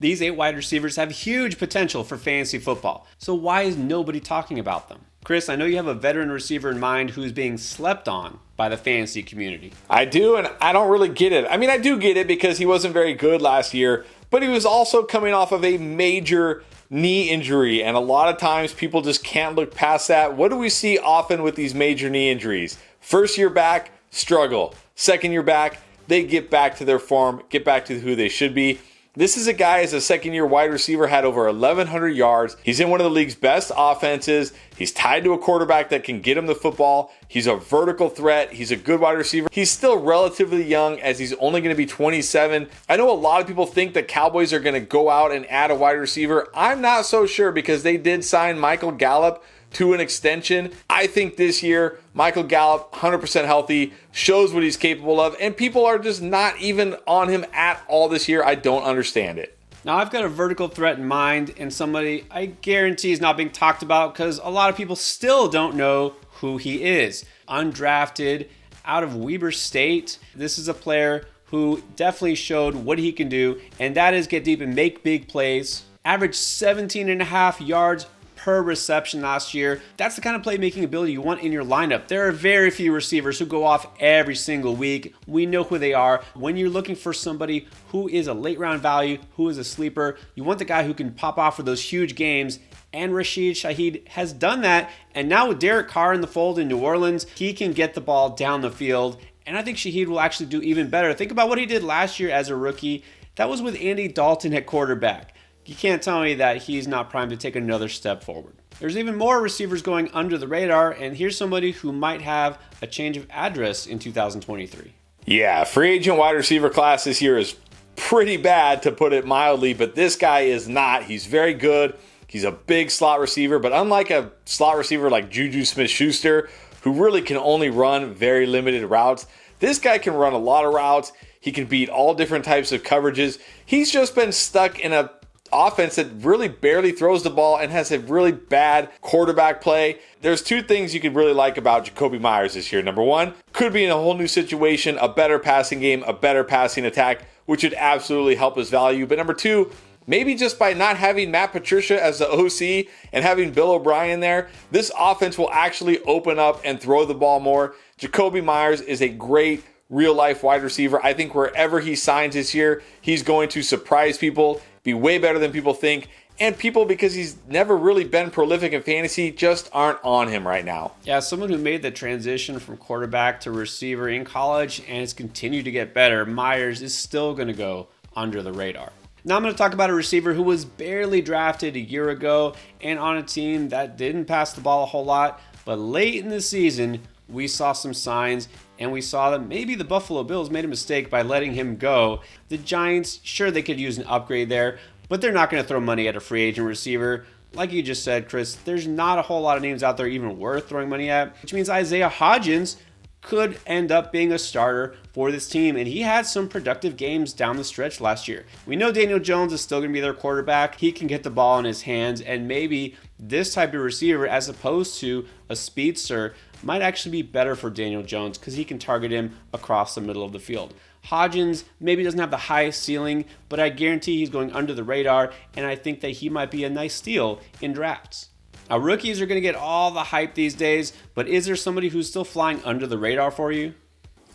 These 8 wide receivers have huge potential for fantasy football, so why is nobody talking about them? Chris, I know you have a veteran receiver in mind who's being slept on by the fantasy community. I do, and I don't really get it. I mean, I do get it because he wasn't very good last year, but he was also coming off of a major knee injury, and a lot of times people just can't look past that. What do we see often with these major knee injuries? First year back, struggle. Second year back, they get back to their form, get back to who they should be. This is a guy as a second-year wide receiver, had over 1,100 yards. He's in one of the league's best offenses. He's tied to a quarterback that can get him the football. He's a vertical threat. He's a good wide receiver. He's still relatively young as he's only going to be 27. I know a lot of people think the Cowboys are going to go out and add a wide receiver. I'm not so sure because they did sign Michael Gallup to an extension. I think this year, Michael Gallup, 100% healthy, shows what he's capable of, and people are just not even on him at all this year. I don't understand it. Now, I've got a vertical threat in mind, and somebody I guarantee is not being talked about because a lot of people still don't know who he is. Undrafted, out of Weber State. This is a player who definitely showed what he can do, and that is get deep and make big plays. Averaged 17.5 yards per reception last year. That's the kind of playmaking ability you want in your lineup. There are very few receivers who go off every single week. We know who they are. When you're looking for somebody who is a late round value, who is a sleeper, you want the guy who can pop off for those huge games. And Rashid Shaheed has done that. And now with Derek Carr in the fold in New Orleans, he can get the ball down the field. And I think Shaheed will actually do even better. Think about what he did last year as a rookie. That was with Andy Dalton at quarterback. You can't tell me that he's not primed to take another step forward. There's even more receivers going under the radar, and here's somebody who might have a change of address in 2023. Yeah, free agent wide receiver class this year is pretty bad, to put it mildly, but this guy is not. He's very good. He's a big slot receiver, but unlike a slot receiver like Juju Smith-Schuster, who really can only run very limited routes, this guy can run a lot of routes. He can beat all different types of coverages. He's just been stuck in a offense that really barely throws the ball and has a really bad quarterback play. There's two things you could really like about Jakobi Meyers this year. Number one, could be in a whole new situation, a better passing game, a better passing attack, which would absolutely help his value. But number two, maybe just by not having Matt Patricia as the OC and having Bill O'Brien there, this offense will actually open up and throw the ball more. Jakobi Meyers is a great real-life wide receiver. I think wherever he signs this year, he's going to surprise people, be way better than people think, and people, because he's never really been prolific in fantasy, just aren't on him right now. Yeah, someone who made the transition from quarterback to receiver in college and has continued to get better, Myers is still going to go under the radar. Now I'm going to talk about a receiver who was barely drafted a year ago and on a team that didn't pass the ball a whole lot, but late in the season, we saw some signs, and we saw that maybe the Buffalo Bills made a mistake by letting him go. The Giants, sure, they could use an upgrade there, but they're not going to throw money at a free agent receiver. Like you just said, Chris, there's not a whole lot of names out there even worth throwing money at, which means Isaiah Hodgins could end up being a starter for this team, and he had some productive games down the stretch last year. We know Daniel Jones is still going to be their quarterback. He can get the ball in his hands, and maybe this type of receiver, as opposed to a speedster, might actually be better for Daniel Jones because he can target him across the middle of the field. Hodgins maybe doesn't have the highest ceiling, but I guarantee he's going under the radar, and I think that he might be a nice steal in drafts. Now, rookies are going to get all the hype these days, but is there somebody who's still flying under the radar for you?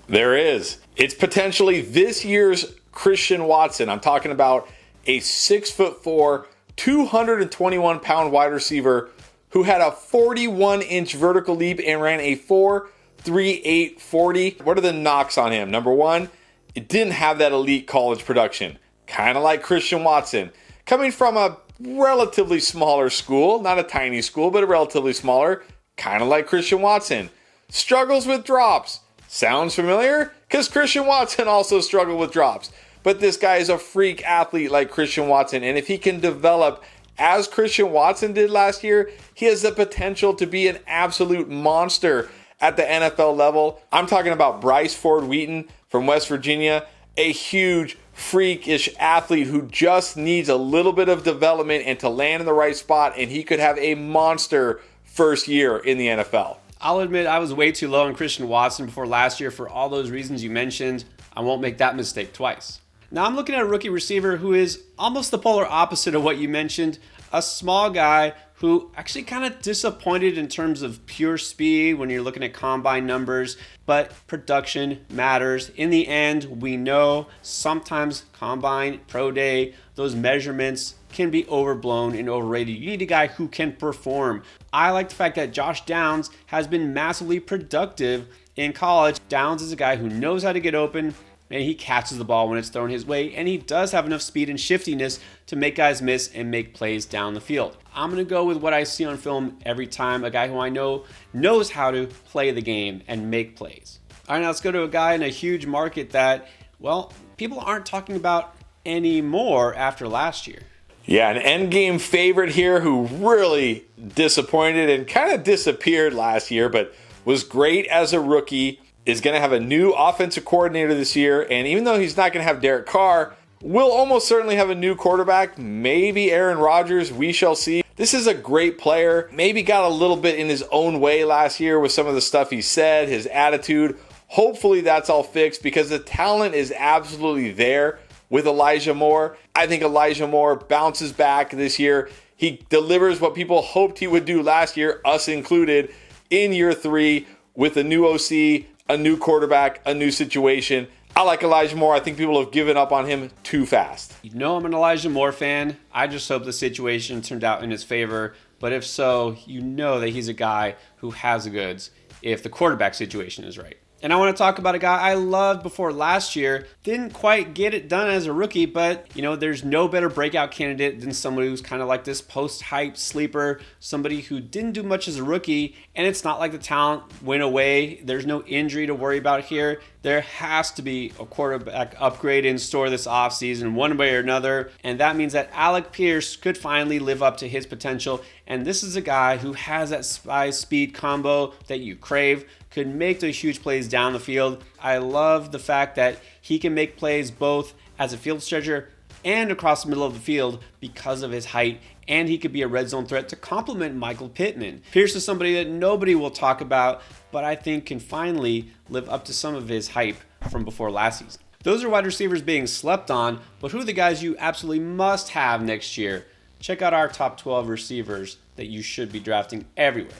There is. It's potentially this year's Christian Watson. I'm talking about a 6'4", 221-pound wide receiver who had a 41-inch vertical leap and ran a 4.38 40. What are the knocks on him? Number one, it didn't have that elite college production. Kind of like Christian Watson. Coming from a relatively smaller school, not a tiny school, but a relatively smaller, kind of like Christian Watson. Struggles with drops. Sounds familiar? Because Christian Watson also struggled with drops. But this guy is a freak athlete like Christian Watson, and if he can develop as Christian Watson did last year, he has the potential to be an absolute monster at the NFL level. I'm talking about Bryce Ford Wheaton from West Virginia, a huge, freakish athlete who just needs a little bit of development and to land in the right spot, and he could have a monster first year in the NFL. I'll admit I was way too low on Christian Watson before last year for all those reasons you mentioned. I won't make that mistake twice. Now I'm looking at a rookie receiver who is almost the polar opposite of what you mentioned. A small guy who actually kind of disappointed in terms of pure speed when you're looking at combine numbers, but production matters. In the end, we know sometimes combine, pro day, those measurements can be overblown and overrated. You need a guy who can perform. I like the fact that Josh Downs has been massively productive in college. Downs is a guy who knows how to get open, and he catches the ball when it's thrown his way, and he does have enough speed and shiftiness to make guys miss and make plays down the field. I'm going to go with what I see on film every time, a guy who I know knows how to play the game and make plays. All right, now let's go to a guy in a huge market that, well, people aren't talking about anymore after last year. Yeah, an endgame favorite here who really disappointed and kind of disappeared last year, but was great as a rookie, is going to have a new offensive coordinator this year. And even though he's not going to have Derek Carr, will almost certainly have a new quarterback, maybe Aaron Rodgers. We shall see. This is a great player. Maybe got a little bit in his own way last year with some of the stuff he said, his attitude. Hopefully that's all fixed because the talent is absolutely there with Elijah Moore. I think Elijah Moore bounces back this year. He delivers what people hoped he would do last year, us included, in year 3 with a new OC, a new quarterback, a new situation. I like Elijah Moore. I think people have given up on him too fast. You know I'm an Elijah Moore fan. I just hope the situation turned out in his favor. But if so, you know that he's a guy who has the goods if the quarterback situation is right. And I want to talk about a guy I loved before last year. Didn't quite get it done as a rookie, but there's no better breakout candidate than somebody who's kind of like this post-hype sleeper, somebody who didn't do much as a rookie, and it's not like the talent went away. There's no injury to worry about here. There has to be a quarterback upgrade in store this offseason one way or another, and that means that Alec Pierce could finally live up to his potential, and this is a guy who has that size-speed combo that you crave, could make those huge plays down the field. I love the fact that he can make plays both as a field stretcher and across the middle of the field because of his height, and he could be a red zone threat to complement Michael Pittman. Pierce is somebody that nobody will talk about, but I think can finally live up to some of his hype from before last season. Those are wide receivers being slept on, but who are the guys you absolutely must have next year? Check out our top 12 receivers that you should be drafting everywhere.